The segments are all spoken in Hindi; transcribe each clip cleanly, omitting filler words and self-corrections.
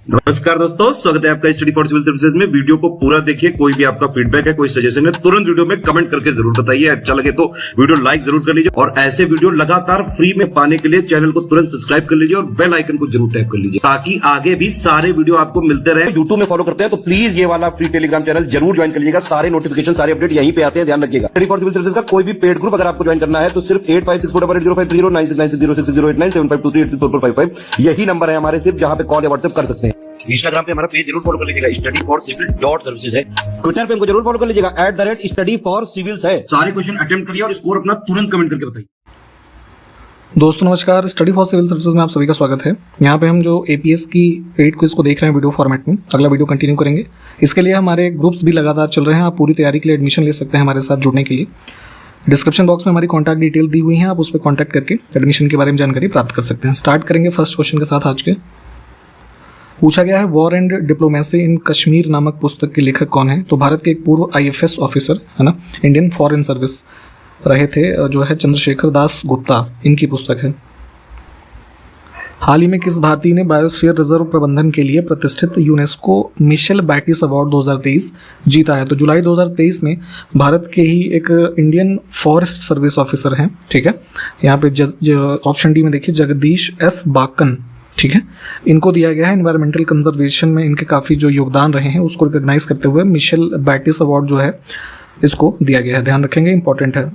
नमस्कार दोस्तों, स्वागत है आपका स्टडी फॉर सिविल सर्विसेज में। वीडियो को पूरा देखिए। कोई भी आपका फीडबैक है, कोई सजेशन है, तुरंत वीडियो में कमेंट करके जरूर बताइए। अच्छा लगे तो वीडियो लाइक जरूर कर लीजिए और ऐसे वीडियो लगातार फ्री में पाने के लिए चैनल को तुरंत सब्सक्राइब कर लीजिए और बेल आइकन को जरूर टैप कर लीजिए ताकि आगे भी सारे वीडियो आपको मिलते रहे। यूट्यूब में फॉलो करते हैं तो प्लीज ये वाला फ्री टेलीग्राम चैनल जरूर ज्वाइन कर लीजिएगा। सारे नोटिफिकेशन, सारे अपडेट यहीं पे आते हैं, ध्यान रखिएगा। स्टडी फॉर सिविल सर्विसेज का कोई भी पेड ग्रुप अगर आपको ज्वाइन करना है तो सिर्फ 856480530969608523864455 यही नंबर है हमारे, सिर्फ जहां पे कॉल या व्हाट्सएप कर सकते हैं। इंस्टाग्राम पे हमारा पेज जरूर फॉलो कर लीजिएगा, स्टडी फॉर सिविल .सर्विसेज है। ट्विटर पे हमको जरूर फॉलो कर लीजिएगा, @study for civils है। सारे क्वेश्चन अटेम्प्ट करिए और स्कोर अपना तुरंत कमेंट करके बताइए। दोस्तों नमस्कार, स्टडी फॉर सिविल सर्विसेज में आप सभी का स्वागत है। यहाँ पे हम जो एपीएस की पेड क्विज को देख रहे हैं वीडियो फॉर्मेट में, अगला वीडियो कंटिन्यू करेंगे। इसके लिए हमारे ग्रुप्स भी लगातार चल रहे हैं। आप पूरी तैयारी के लिए एडमिशन ले सकते हैं हमारे साथ जुड़ने के लिए। डिस्क्रिप्शन बॉक्स में हमारी कॉन्टैक्ट डिटेल दी हुई है, आप उस पर कॉन्टैक्ट करके एडमिशन के बारे में जानकारी प्राप्त कर सकते हैं। स्टार्ट करेंगे फर्स्ट क्वेश्चन के साथ। आज के पूछा गया है, वॉर एंड डिप्लोमेसी इन कश्मीर नामक पुस्तक के लेखक कौन है? तो भारत के एक पूर्व आईएफएस ऑफिसर है ना, इंडियन फॉरेन सर्विस रहे थे, जो है चंद्रशेखर दास गुप्ता, इनकी पुस्तक है। हाल ही में किस भारतीय ने बायोस्फीयर रिजर्व प्रबंधन के लिए प्रतिष्ठित यूनेस्को मिशेल बैटिस अवार्ड 2023 जीता है? तो जुलाई 2023 में भारत के ही एक इंडियन फॉरेस्ट सर्विस ऑफिसर हैं, ठीक है, यहाँ पे ऑप्शन डी में देखिए जगदीश एस बाकन, ठीक है, इनको दिया गया है। एनवायरमेंटल कंजर्वेशन में इनके काफ़ी जो योगदान रहे हैं उसको रिकॉग्नाइज करते हुए मिशेल बैटिस अवार्ड जो है इसको दिया गया है, ध्यान रखेंगे, इंपॉर्टेंट है।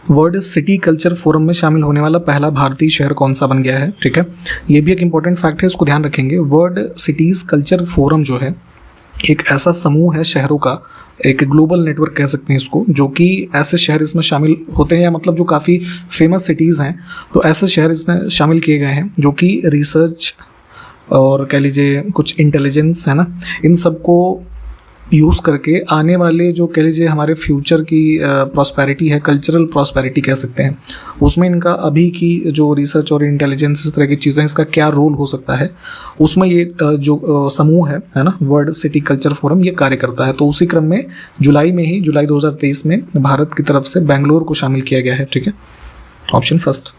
वर्ल्ड सिटी कल्चर फोरम में शामिल होने वाला पहला भारतीय शहर कौन सा बन गया है? ठीक है, ये भी एक इंपॉर्टेंट फैक्ट है, इसको ध्यान रखेंगे। वर्ल्ड सिटीज कल्चर फोरम जो है एक ऐसा समूह है शहरों का, एक ग्लोबल नेटवर्क कह सकते हैं इसको, जो कि ऐसे शहर इसमें शामिल होते हैं, या मतलब जो काफ़ी फेमस सिटीज़ हैं, तो ऐसे शहर इसमें शामिल किए गए हैं जो कि रिसर्च और कह लीजिए कुछ इंटेलिजेंस है ना, इन सब को यूज़ करके आने वाले जो कह लीजिए हमारे फ्यूचर की प्रॉस्पेरिटी है, कल्चरल प्रॉस्पेरिटी कह सकते हैं, उसमें इनका अभी की जो रिसर्च और इंटेलिजेंस इस तरह की चीज़ें, इसका क्या रोल हो सकता है, उसमें ये जो समूह है ना, वर्ल्ड सिटी कल्चर फोरम, ये कार्य करता है। तो उसी क्रम में जुलाई 2023 में भारत की तरफ से बेंगलोर को शामिल किया गया है, ठीक है, ऑप्शन फर्स्ट।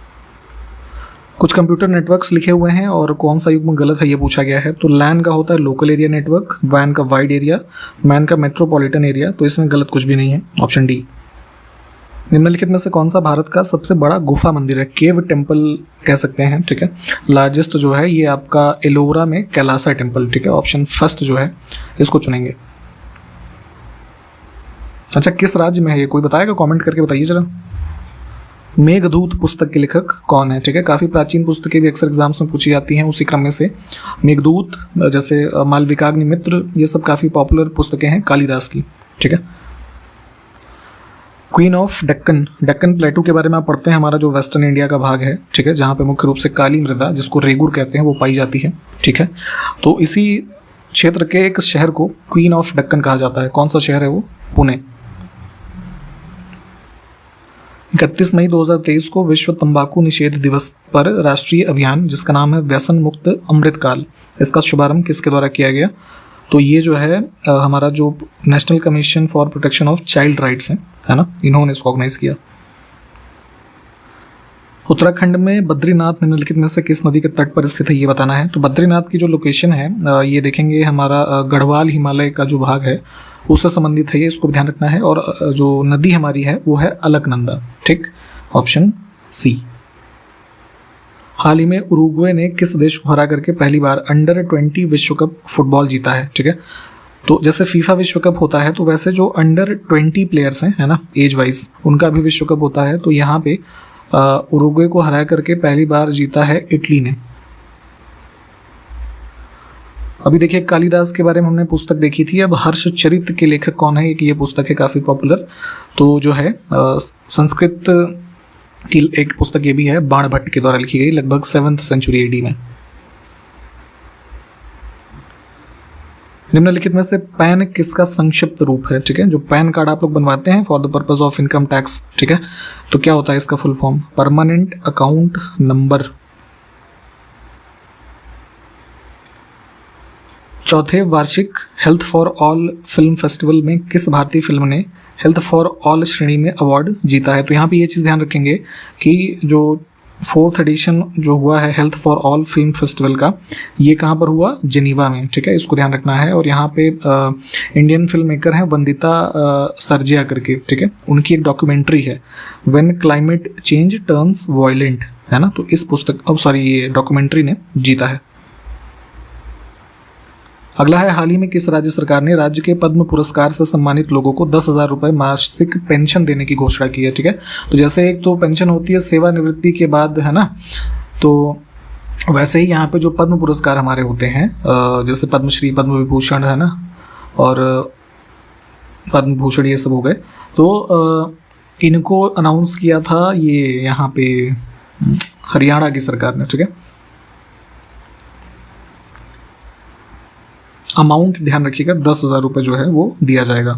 कुछ कंप्यूटर नेटवर्क्स लिखे हुए हैं और कौन सा युग्म गलत है ये पूछा गया है। तो लैन का होता है लोकल एरिया नेटवर्क, वैन का वाइड एरिया, मैन का मेट्रोपॉलिटन एरिया, तो इसमें गलत कुछ भी नहीं है, ऑप्शन डी। निम्नलिखित में से कौन सा भारत का सबसे बड़ा गुफा मंदिर है? केव टेम्पल कह सकते हैं, ठीक है। लार्जेस्ट जो है ये आपका एलोरा में कैलासा टेम्पल, ठीक है, ऑप्शन फर्स्ट जो है इसको चुनेंगे। अच्छा, किस राज्य में है ये कोई बताएगा? कॉमेंट करके बताइए जरा। मेघदूत पुस्तक के लेखक कौन है? ठीक है, काफ़ी प्राचीन पुस्तकें भी अक्सर एग्जाम्स में पूछी जाती हैं, उसी क्रम में से मेघदूत, जैसे मालविकाग्निमित्र, ये सब काफ़ी पॉपुलर पुस्तकें हैं कालिदास की, ठीक है। क्वीन ऑफ डेक्कन, डेक्कन प्लेटू के बारे में आप पढ़ते हैं, हमारा जो वेस्टर्न इंडिया का भाग है, ठीक है, जहाँ पे मुख्य रूप से काली मृदा, जिसको रेगुर कहते हैं, वो पाई जाती है, ठीक है। तो इसी क्षेत्र के एक शहर को क्वीन ऑफ डेक्कन कहा जाता है। कौन सा शहर है वो? पुणे। 31 मई 2023 को विश्व तंबाकू निषेध दिवस पर राष्ट्रीय अभियान जिसका नाम है व्यसन मुक्त अमृतकाल, इसका शुभारंभ किसके द्वारा किया गया? तो ये जो है हमारा जो national commission for protection of child rights है ना, इन्होंने इसको ऑर्गेनाइज किया। उत्तराखंड में बद्रीनाथ निम्नलिखित में से किस नदी के तट पर स्थित है ये बताना है। तो बद्रीनाथ की जो लोकेशन है ये देखेंगे हमारा गढ़वाल हिमालय का जो भाग है उससे संबंधित है ये, इसको ध्यान रखना है। और जो नदी हमारी है वो है अलकनंदा, ठीक, ऑप्शन सी। हाल ही में उरुग्वे ने किस देश को हरा करके पहली बार अंडर 20 विश्व कप फुटबॉल जीता है? ठीक है, तो जैसे फीफा विश्व कप होता है तो वैसे जो अंडर 20 प्लेयर्स हैं है ना, एज वाइज, उनका भी विश्व कप होता है। तो यहाँ पे उरुग्वे को हरा करके पहली बार जीता है इटली ने। अभी देखिए कालिदास के बारे में हमने पुस्तक देखी थी, अब हर्षचरित के लेखक कौन है? ये पुस्तक है काफ़ी पॉपुलर, तो जो है संस्कृत की एक पुस्तक ये भी है, बाणभट्ट के द्वारा लिखी गई, लगभग 7th सेंचुरी AD में। निम्नलिखित में से पैन किसका संक्षिप्त रूप है? ठीक है, जो पैन कार्ड आप लोग बनवाते हैं for the purpose of income tax, ठीक है, तो क्या होता है इसका full form? Permanent account number. चौथे वार्षिक health for all film festival में किस भारतीय फिल्म ने हेल्थ फॉर ऑल श्रेणी में अवार्ड जीता है? तो यहाँ पे ये चीज़ ध्यान रखेंगे कि जो 4th एडिशन जो हुआ है health for all film festival का, ये कहाँ पर हुआ? जिनीवा में, ठीक है, इसको ध्यान रखना है। और यहाँ पे इंडियन फिल्म मेकर हैं वंदिता सरजिया करके, ठीक है, उनकी एक डॉक्यूमेंट्री है when climate change turns violent, है ना, तो इस पुस्तक ये डॉक्यूमेंट्री ने जीता है। अगला है, हाल ही में किस राज्य सरकार ने राज्य के पद्म पुरस्कार से सम्मानित लोगों को 10,000 रुपये मासिक पेंशन देने की घोषणा की है, ठीक है। तो जैसे एक तो पेंशन होती है सेवानिवृत्ति के बाद, है ना, तो वैसे ही यहाँ पे जो पद्म पुरस्कार हमारे होते हैं, जैसे पद्मश्री, पद्म विभूषण, है ना, और पद्म भूषण, ये सब हो गए, तो इनको अनाउंस किया था ये यहाँ पे हरियाणा की सरकार ने, ठीक है। अमाउंट ध्यान रखिएगा, 10,000 रुपये जो है वो दिया जाएगा।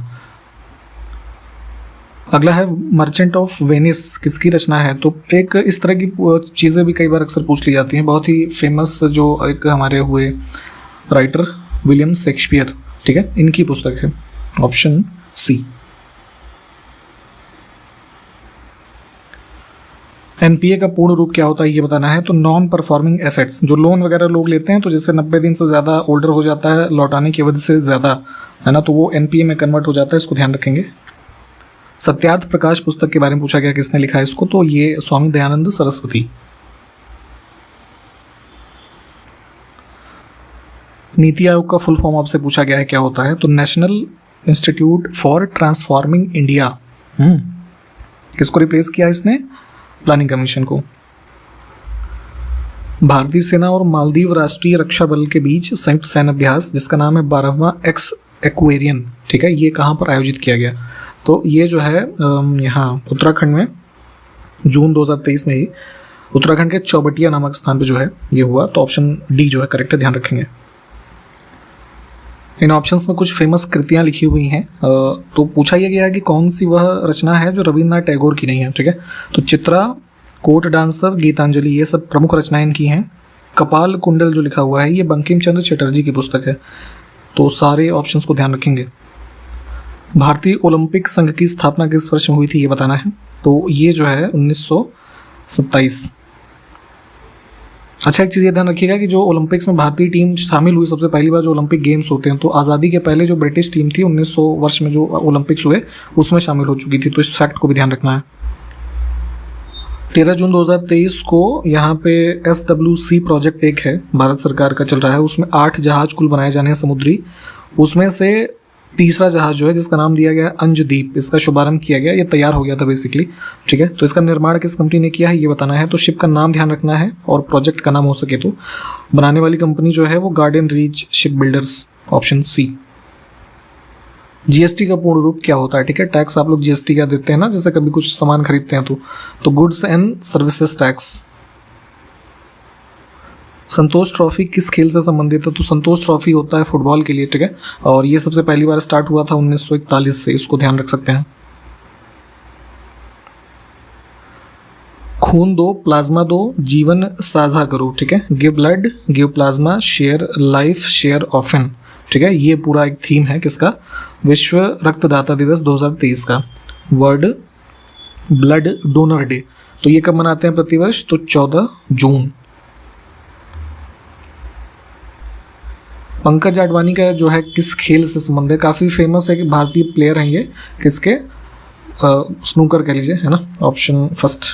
अगला है, मर्चेंट ऑफ वेनिस किसकी रचना है? तो एक इस तरह की चीज़ें भी कई बार अक्सर पूछ ली जाती हैं। बहुत ही फेमस जो एक हमारे हुए राइटर विलियम शेक्सपियर, ठीक है, इनकी पुस्तक है, ऑप्शन सी। एनपीए का पूर्ण रूप क्या होता है ये बताना है। तो नॉन परफॉर्मिंग एसेट्स, जो लोन वगैरह लोग लेते हैं तो जैसे 90 दिन से ज़्यादा ओल्डर हो जाता है, लौटाने की अवधि से ज़्यादा, है ना, तो वो एनपीए में कन्वर्ट हो जाता है, इसको ध्यान रखेंगे। सत्यार्थ प्रकाश पुस्तक के बारे में पूछा गया, किसने लिखा है इसको? तो ये स्वामी दयानंद सरस्वती। नीति आयोग का फुल फॉर्म आपसे पूछा गया है, क्या होता है? तो national institute for transforming India. किसको रिप्लेस किया इसने? प्लानिंग कमीशन को। भारतीय सेना और मालदीव राष्ट्रीय रक्षा बल के बीच संयुक्त सैन्य अभ्यास जिसका नाम है 12वां एक्स एक्वेरियन, ठीक है, ये कहाँ पर आयोजित किया गया? तो ये जो है यहाँ उत्तराखंड में जून 2023 में ही उत्तराखंड के चौबटिया नामक स्थान पे जो है ये हुआ। तो ऑप्शन डी जो है करेक्ट है, ध्यान रखेंगे। इन ऑप्शंस में कुछ फेमस कृतियाँ लिखी हुई हैं, तो पूछा यह गया है कि कौन सी वह रचना है जो रविन्द्रनाथ टैगोर की नहीं है, ठीक है। तो चित्रा, कोर्ट डांसर, गीतांजलि, ये सब प्रमुख रचनाएं इनकी हैं। कपाल कुंडल जो लिखा हुआ है ये बंकिम चंद्र चटर्जी की पुस्तक है। तो सारे ऑप्शंस को ध्यान रखेंगे। भारतीय ओलंपिक संघ की स्थापना किस वर्ष में हुई थी ये बताना है। तो ये जो है 1927। अच्छा, एक चीज़ ये ध्यान रखिएगा कि जो ओलंपिक्स में भारतीय टीम शामिल हुई सबसे पहली बार, जो ओलंपिक गेम्स होते हैं, तो आज़ादी के पहले जो ब्रिटिश टीम थी 1900 वर्ष में जो ओलंपिक्स हुए उसमें शामिल हो चुकी थी। तो इस फैक्ट को भी ध्यान रखना है। 13 जून 2023 को यहाँ पे SWC प्रोजेक्ट एक है, भारत सरकार का चल रहा है, उसमें 8 जहाज कुल बनाए जाने हैं समुद्री। उसमें से तीसरा जहाज जो है जिसका नाम दिया गया अंशदीप, इसका शुभारंभ किया गया, ये तैयार हो गया था बेसिकली, ठीक है। तो इसका निर्माण किस कंपनी ने किया है ये बताना है। तो शिप का नाम ध्यान रखना है और प्रोजेक्ट का नाम हो सके तो। बनाने वाली कंपनी जो है वो Garden Reach Ship Builders, option C. GST का पूर्ण रूप क्या होता है, ठीक है। टैक्स आप लोग जीएसटी क्या देते हैं ना, जैसे कभी कुछ सामान खरीदते हैं तो goods and services tax. Santosh trophy किस खेल से संबंधित है? तो संतोष ट्रॉफी होता है फुटबॉल के लिए, ठीक है, और ये सबसे पहली बार स्टार्ट हुआ था 1941 से, इसको ध्यान रख सकते हैं। खून दो, प्लाज्मा दो, जीवन साझा करो, ठीक है। Give blood, give plasma, share life, share often, ठीक है। ये पूरा एक थीम है किसका? विश्व रक्तदाता दिवस 2023 का। वर्ल्ड ब्लड डोनर डे, तो ये कब मनाते हैं प्रतिवर्ष? तो 14 जून। पंकज आडवाणी का जो है किस खेल से संबंध है? काफ़ी फेमस है कि भारतीय प्लेयर हैं ये, किसके? स्नूकर कह लीजिए, है ना, ऑप्शन फर्स्ट।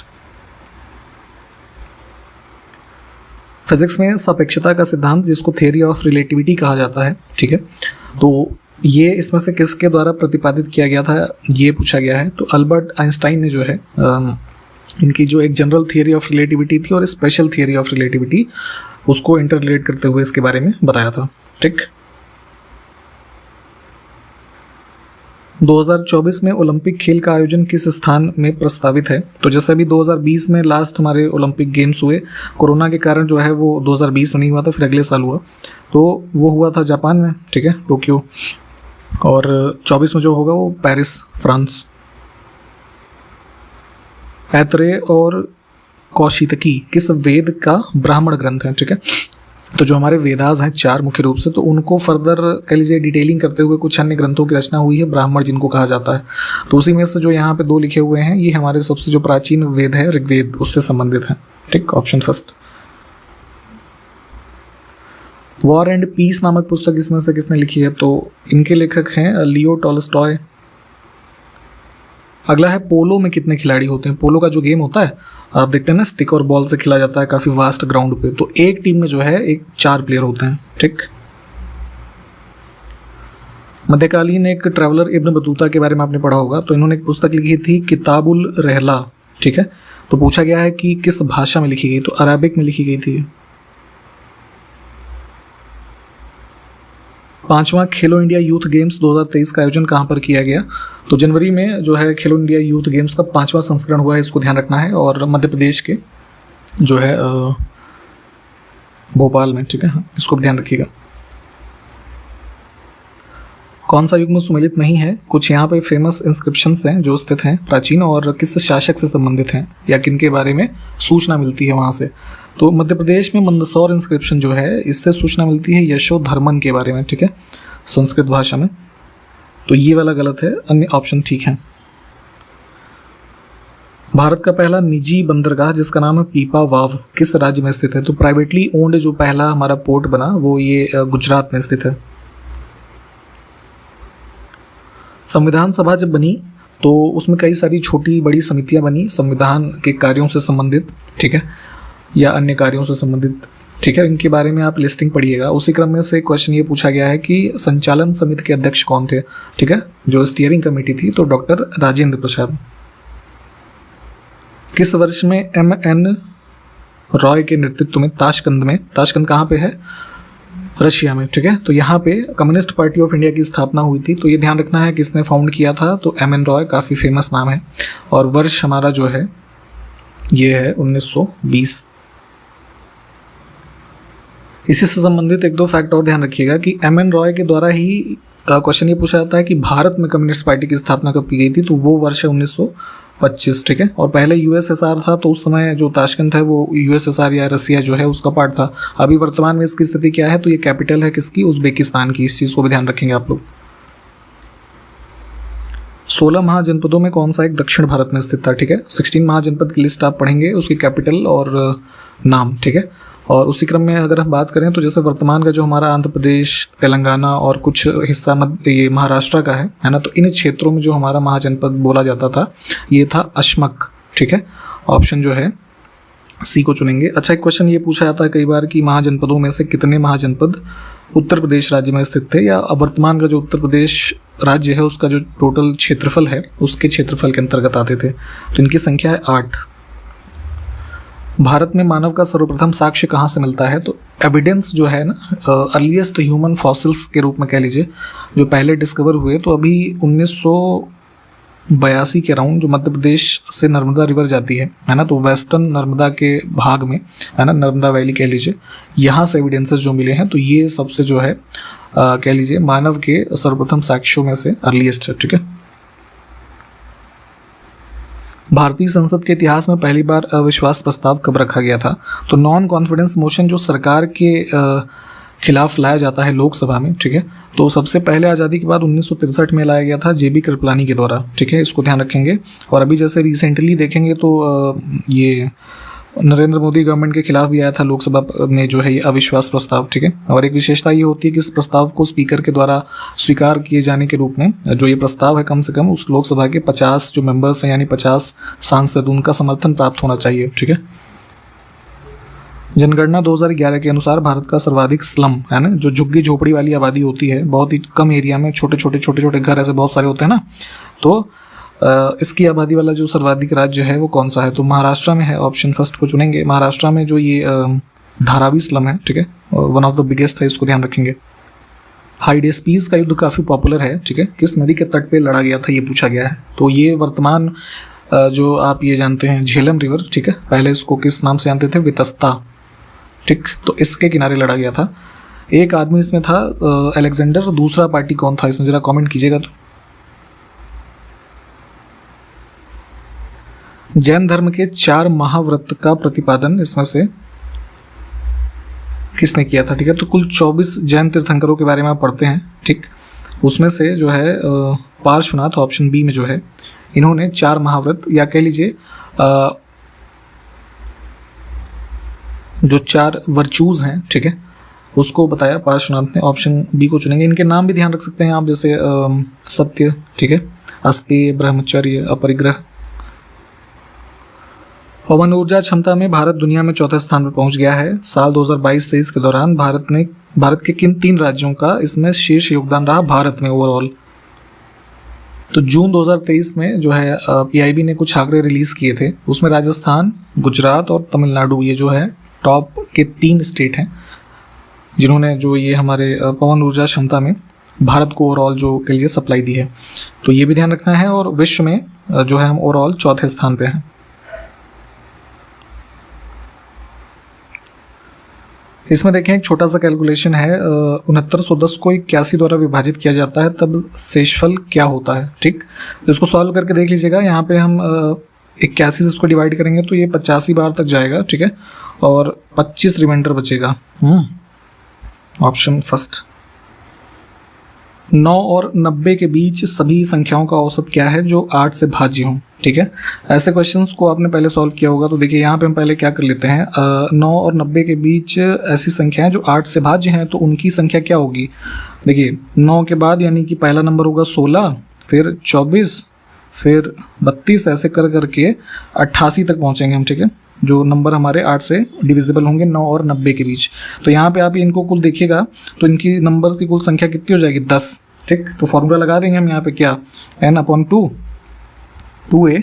फिजिक्स में सापेक्षता का सिद्धांत जिसको थ्योरी ऑफ रिलेटिविटी कहा जाता है, ठीक है, तो ये इसमें से किसके द्वारा प्रतिपादित किया गया था ये पूछा गया है। तो अल्बर्ट आइंस्टाइन ने जो है इनकी जो एक जनरल थियरी ऑफ रिलेटिविटी थी और स्पेशल थियरी ऑफ रिलेटिविटी, उसको इंटर रिलेट करते हुए इसके बारे में बताया था, ठीक। 2024 में ओलंपिक खेल का आयोजन किस स्थान में प्रस्तावित है? तो जैसे अभी 2020 में लास्ट हमारे ओलंपिक गेम्स हुए, कोरोना के कारण जो है वो 2020 में नहीं हुआ था, फिर अगले साल हुआ, तो वो हुआ था जापान में, ठीक है, टोक्यो। और 24 में जो होगा वो पेरिस, फ्रांस। ऐतरेय और कौशितकी किस वेद का ब्राह्मण ग्रंथ है, ठीक है। तो जो हमारे वेदास हैं 4 मुख्य रूप से, तो उनको फर्दर कह लीजिए डिटेलिंग करते हुए कुछ अन्य ग्रंथों की रचना हुई है, ब्राह्मण जिनको कहा जाता है। तो उसी में से जो यहाँ पे 2 लिखे हुए हैं, ये हमारे सबसे जो प्राचीन वेद है ऋग्वेद, उससे संबंधित है। ठीक, option first. War and Peace नामक पुस्तक इसमें से किसने लिखी है? तो इनके लेखक हैं लियो टॉलस्टॉय। अगला है पोलो में कितने खिलाड़ी होते हैं? पोलो का जो गेम होता है, आप देखते हैं ना, स्टिक और बॉल से खेला जाता है काफ़ी वास्ट ग्राउंड पे। तो एक टीम में जो है 4 प्लेयर होते हैं। ठीक। मध्यकालीन एक ट्रैवलर इब्न बतूता के बारे में आपने पढ़ा होगा, तो इन्होंने एक पुस्तक लिखी थी किताबुल रहला। ठीक है, तो पूछा गया है कि किस भाषा में लिखी गई? तो अरबिक में लिखी गई थी। 5वां खेलो इंडिया यूथ गेम्स 2023 का आयोजन कहाँ पर किया गया? तो जनवरी में जो है खेलो इंडिया यूथ गेम्स का 5वां संस्करण हुआ है, इसको ध्यान रखना है, और मध्य प्रदेश के जो है भोपाल में। ठीक है, इसको ध्यान रखिएगा। कौन सा युग्म सुमेलित नहीं है? कुछ यहाँ पे फेमस इंस्क्रिप्शंस हैं जो स्थित हैं प्राचीन, और किस शासक से संबंधित हैं या किन के बारे में सूचना मिलती है वहाँ से। तो मध्य प्रदेश में मंदसौर इंस्क्रिप्शन जो है, इससे सूचना मिलती है यशोधर्मन के बारे में। ठीक है, संस्कृत भाषा में। तो ये वाला गलत है, अन्य ऑप्शन ठीक है। भारत का पहला निजी बंदरगाह जिसका नाम है पीपा वाव किस राज्य में स्थित है? तो प्राइवेटली ओन्ड जो पहला हमारा पोर्ट बना वो ये गुजरात में स्थित है। संविधान सभा जब बनी तो उसमें कई सारी छोटी बड़ी समितियां बनी संविधान के कार्यों से संबंधित, ठीक है, या अन्य कार्यों से संबंधित। ठीक है, इनके बारे में आप लिस्टिंग पढ़िएगा। उसी क्रम में से क्वेश्चन ये पूछा गया है कि संचालन समिति के अध्यक्ष कौन थे? ठीक है, जो स्टीयरिंग कमेटी थी, तो डॉक्टर राजेंद्र प्रसाद। किस वर्ष में MN रॉय के नेतृत्व में ताशकंद कहाँ पे है? रशिया में। ठीक है, तो यहाँ पे कम्युनिस्ट पार्टी ऑफ इंडिया की स्थापना हुई थी। तो ये ध्यान रखना है किसने फाउंड किया था? तो MN रॉय, काफ़ी फेमस नाम है, और वर्ष हमारा जो है ये है 1920। इसी से संबंधित 1-2 फैक्ट और ध्यान रखिएगा कि MN रॉय के द्वारा ही क्वेश्चन ये पूछा जाता है कि भारत में कम्युनिस्ट पार्टी की स्थापना कब की गई थी? तो वो वर्ष है 1925। ठीक है, और पहले USSR था, तो उस समय जो ताशकंद है वो USSR या रसिया जो है उसका पार्ट था। अभी वर्तमान में इसकी स्थिति क्या है? तो ये कैपिटल है किसकी? उज्बेकिस्तान की। इस चीज़ को भी ध्यान रखेंगे आप लोग। 16 महाजनपदों में कौन सा एक दक्षिण भारत में स्थित था? ठीक है, 16 महाजनपद की लिस्ट आप पढ़ेंगे, उसकी कैपिटल और नाम। ठीक है, और उसी क्रम में अगर हम बात करें तो जैसे वर्तमान का जो हमारा आंध्र प्रदेश, तेलंगाना और कुछ हिस्सा ये महाराष्ट्र का है ना, तो इन क्षेत्रों में जो हमारा महाजनपद बोला जाता था ये था अश्मक। ठीक है, ऑप्शन जो है सी को चुनेंगे। अच्छा, एक क्वेश्चन ये पूछा जाता है कई बार कि महाजनपदों में से कितने महाजनपद उत्तर प्रदेश राज्य में स्थित थे, या वर्तमान का जो उत्तर प्रदेश राज्य है उसका जो टोटल क्षेत्रफल है उसके क्षेत्रफल के अंतर्गत आते थे। तो इनकी संख्या है 8। भारत में मानव का सर्वप्रथम साक्ष्य कहाँ से मिलता है? तो एविडेंस जो है ना, अर्लीस्ट ह्यूमन फॉसिल्स के रूप में कह लीजिए, जो पहले डिस्कवर हुए, तो अभी 1982 के अराउंड जो मध्य प्रदेश से नर्मदा रिवर जाती है ना, तो वेस्टर्न नर्मदा के भाग में है ना, नर्मदा वैली कह लीजिए, यहाँ से एविडेंसेस जो मिले हैं, तो ये सबसे जो है कह लीजिए मानव के सर्वप्रथम साक्ष्यों में से अर्लीस्ट है। ठीक है, भारतीय संसद के इतिहास में पहली बार अविश्वास प्रस्ताव कब रखा गया था? तो नॉन कॉन्फिडेंस मोशन जो सरकार के खिलाफ लाया जाता है लोकसभा में, ठीक है, तो सबसे पहले आज़ादी के बाद 1963 में लाया गया था JB कृपलानी के द्वारा। ठीक है, इसको ध्यान रखेंगे। और अभी जैसे रिसेंटली देखेंगे तो ये नरेंद्र मोदी गवर्नमेंट के खिलाफ भी आया था लोकसभा में जो है ये अविश्वास प्रस्ताव। ठीक है, और एक विशेषता ये होती है कि इस प्रस्ताव को स्पीकर के द्वारा स्वीकार किए जाने के रूप में जो ये प्रस्ताव है, कम से कम उस लोकसभा के 50 जो मेंबर्स हैं यानी 50 सांसद, उनका समर्थन प्राप्त होना चाहिए। ठीक है, जनगणना 2011 के अनुसार भारत का सर्वाधिक स्लम है ना, जो झुग्गी झोपड़ी वाली आबादी होती है, बहुत ही कम एरिया में छोटे छोटे घर ऐसे बहुत सारे होते हैं ना, तो इसकी आबादी वाला जो सर्वाधिक राज्य है वो कौन सा है? तो महाराष्ट्र में है। ऑप्शन फर्स्ट को चुनेंगे। महाराष्ट्र में जो ये धारावी स्लम है, ठीक है, वन ऑफ द बिगेस्ट है, इसको ध्यान रखेंगे। हाइडेस्पीस का युद्ध काफ़ी पॉपुलर है। ठीक है, किस नदी के तट पे लड़ा गया था ये पूछा गया है। तो ये वर्तमान जो आप ये जानते हैं झेलम रिवर, ठीक है, पहले इसको किस नाम से जानते थे? वितस्ता। ठीक, तो इसके किनारे लड़ा गया था। एक आदमी इसमें था अलेक्जेंडर, दूसरा पार्टी कौन था इसमें? जरा कमेंट कीजिएगा। तो जैन धर्म के 4 महाव्रत का प्रतिपादन इसमें से किसने किया था, ठीक है। तो कुल 24 जैन तीर्थंकरों के बारे में आप पढ़ते हैं, ठीक। उसमें से जो है पार्श्वनाथ ऑप्शन बी में जो है, इन्होंने 4 महाव्रत या कह लीजिए जो 4 वर्चूज हैं, ठीक है, उसको बताया पार्श्वनाथ ने। ऑप्शन बी को चुनेंगे। इनके नाम भी ध्यान रख सकते हैं आप, जैसे सत्य, ठीक है, अस्तेय, ब्रह्मचर्य, अपरिग्रह। पवन ऊर्जा क्षमता में भारत दुनिया में 4थे स्थान पर पहुंच गया है। साल 2022-23 के दौरान भारत के किन 3 राज्यों का इसमें शीर्ष योगदान रहा भारत में ओवरऑल? तो जून 2023 में जो है पीआईबी ने कुछ आंकड़े रिलीज किए थे, उसमें राजस्थान, गुजरात और तमिलनाडु ये जो है टॉप के 3 स्टेट हैं जिन्होंने जो ये हमारे पवन ऊर्जा क्षमता में भारत को ओवरऑल जो कह लीजिए सप्लाई दी है। तो ये भी ध्यान रखना है। और विश्व में जो है हम ओवरऑल 4थे स्थान पे हैं। इसमें देखें एक छोटा सा कैलकुलेशन है, 6910 को 81 द्वारा विभाजित किया जाता है तब शेषफल क्या होता है, ठीक। तो इसको सॉल्व करके देख लीजिएगा। यहाँ पे हम 81 से इसको डिवाइड करेंगे तो ये 85 बार तक जाएगा, ठीक है, और 25 रिमाइंडर बचेगा। Option first. 9 और 90 के बीच सभी संख्याओं का औसत क्या है जो 8 से भाज्य हो, ठीक है। ऐसे क्वेश्चंस को आपने पहले सॉल्व किया होगा। तो देखिए यहाँ पे हम पहले क्या कर लेते हैं, 9 और 90 के बीच ऐसी संख्याएं जो 8 से भाज्य हैं, तो उनकी संख्या क्या होगी? देखिए 9 के बाद यानी कि पहला नंबर होगा 16, फिर 24, फिर 32, ऐसे कर करके 88 तक पहुँचेंगे हम, ठीक है, जो नंबर हमारे 8 से डिविजिबल होंगे 9 और 90 के बीच। तो यहाँ पे आप इनको कुल देखिएगा तो इनकी नंबर की कुल संख्या कितनी हो जाएगी? 10, ठीक। तो फॉर्मूला लगा देंगे हम यहाँ पे, क्या, n/2 2a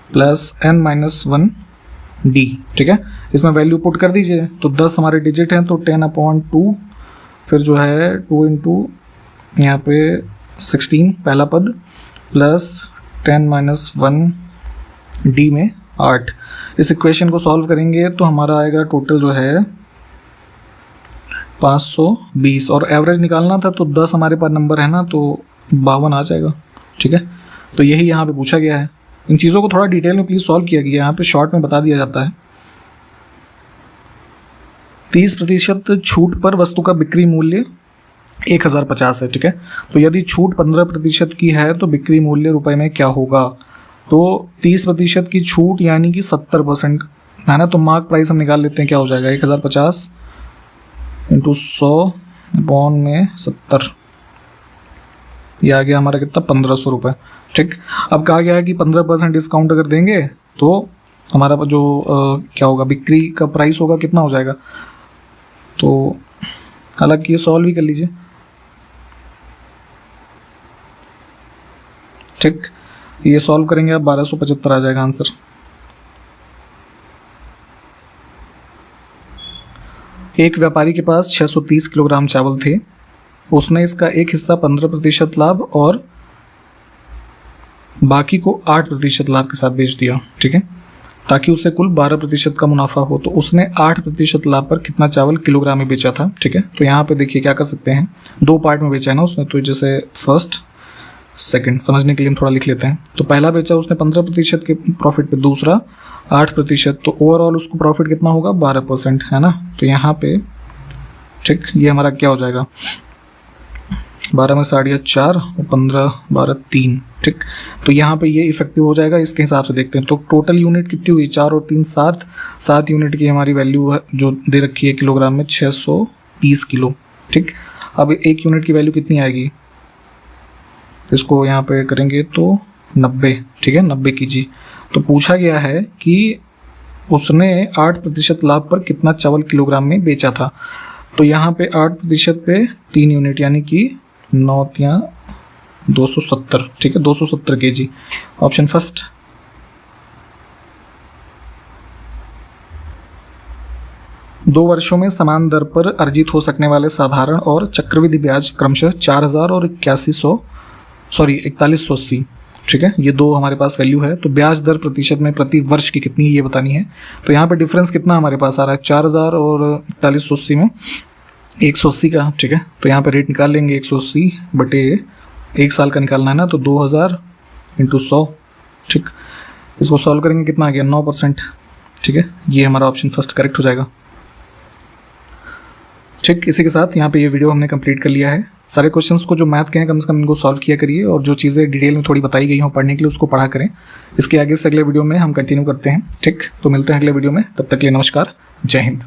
प्लस n-1d, ठीक है। इसमें वैल्यू पुट कर दीजिए। तो 10 हमारे डिजिट हैं, तो 10/2, फिर जो है 2 इंटू यहाँ पे 16 पहला पद, प्लस 10-1d में 8। इस इक्वेशन को सॉल्व करेंगे तो हमारा आएगा टोटल जो है 520। और एवरेज निकालना था तो 10 हमारे पास नंबर है ना, तो 52 आ जाएगा, ठीक है। तो यही यहाँ पे पूछा गया है। इन चीज़ों को थोड़ा डिटेल में प्लीज़ सॉल्व किया गया, यहाँ पे शॉर्ट में बता दिया जाता है। 30% छूट पर वस्तु का बिक्री मूल्य 1050 है, ठीक है। तो यदि छूट 15% की है तो बिक्री मूल्य रुपए में क्या होगा? तो 30% की छूट यानी कि 70% है ना। तो मार्क प्राइस हम निकाल लेते हैं, क्या हो जाएगा? 1050 इंटू 100 बॉन में 70, ये आ गया हमारा कितना? 1500 रुपये, ठीक। अब कहा गया है कि 15% डिस्काउंट अगर देंगे तो हमारा जो क्या होगा, बिक्री का प्राइस होगा, कितना हो जाएगा? तो हालांकि ये सॉल्व भी कर लीजिए, ठीक। ये सॉल्व करेंगे आप 1275 आ जाएगा आंसर। एक व्यापारी के पास 630 किलोग्राम चावल थे। उसने इसका एक हिस्सा 15% लाभ और बाकी को 8% लाभ के साथ बेच दिया, ठीक है, ताकि उसे कुल 12% का मुनाफा हो। तो उसने 8% लाभ पर कितना चावल किलोग्राम में बेचा था, ठीक है। तो यहाँ पे देखिए क्या कर सकते हैं, 2 पार्ट में बेचा है ना उसने, तो जैसे फर्स्ट सेकंड समझने के लिए हम थोड़ा लिख लेते हैं। तो पहला बेचा उसने 15% के प्रॉफिट पे, दूसरा 8%, तो ओवरऑल उसको प्रॉफिट कितना होगा? 12%, है ना। तो यहाँ पे ठीक, ये हमारा क्या हो जाएगा? 12 में 4.5 और 15 12 3, ठीक। तो यहाँ पे ये इफेक्टिव हो जाएगा। इसके हिसाब से देखते हैं तो टोटल यूनिट कितनी हुई? 4 और 3 7, 7 यूनिट की हमारी वैल्यू है जो दे रखी है किलोग्राम में, 630 किलो, ठीक। अब 1 यूनिट की वैल्यू कितनी आएगी? इसको यहाँ पे करेंगे तो 90, ठीक है, 90 कीजिए। तो पूछा गया है कि उसने 8% लाभ पर कितना चावल किलोग्राम में बेचा था। तो यहाँ पे 8% पे 3 यूनिट यानी कि 9 या 270, ठीक है, 270 kg। Option first. दो वर्षों में समान दर पर अर्जित हो सकने वाले साधारण और चक्रवृद्धि ब्याज क्रमशः 4000 और 4180, ठीक है, ये दो हमारे पास वैल्यू है। तो ब्याज दर प्रतिशत में प्रति वर्ष की कितनी ये बतानी है। तो यहाँ पे डिफरेंस कितना हमारे पास आ रहा है? 4000 और 4180 में 180 का, ठीक है। तो यहाँ पे रेट निकाल लेंगे 180 बटे 1 साल का निकालना है ना, तो 2000 इंटू 100, ठीक। इसको सॉल्व करेंगे कितना आ गया? 9%, ठीक है। ये हमारा ऑप्शन फर्स्ट करेक्ट हो जाएगा। ठीक, इसी के साथ यहाँ पे ये वीडियो हमने कंप्लीट कर लिया है। सारे क्वेश्चंस को जो मैथ के हैं कम से कम इनको सॉल्व किया करिए, और जो चीज़ें डिटेल में थोड़ी बताई गई हों पढ़ने के लिए उसको पढ़ा करें। इसके आगे से अगले वीडियो में हम कंटिन्यू करते हैं। ठीक, तो मिलते हैं अगले वीडियो में, तब तक के लिए नमस्कार, जय हिंद।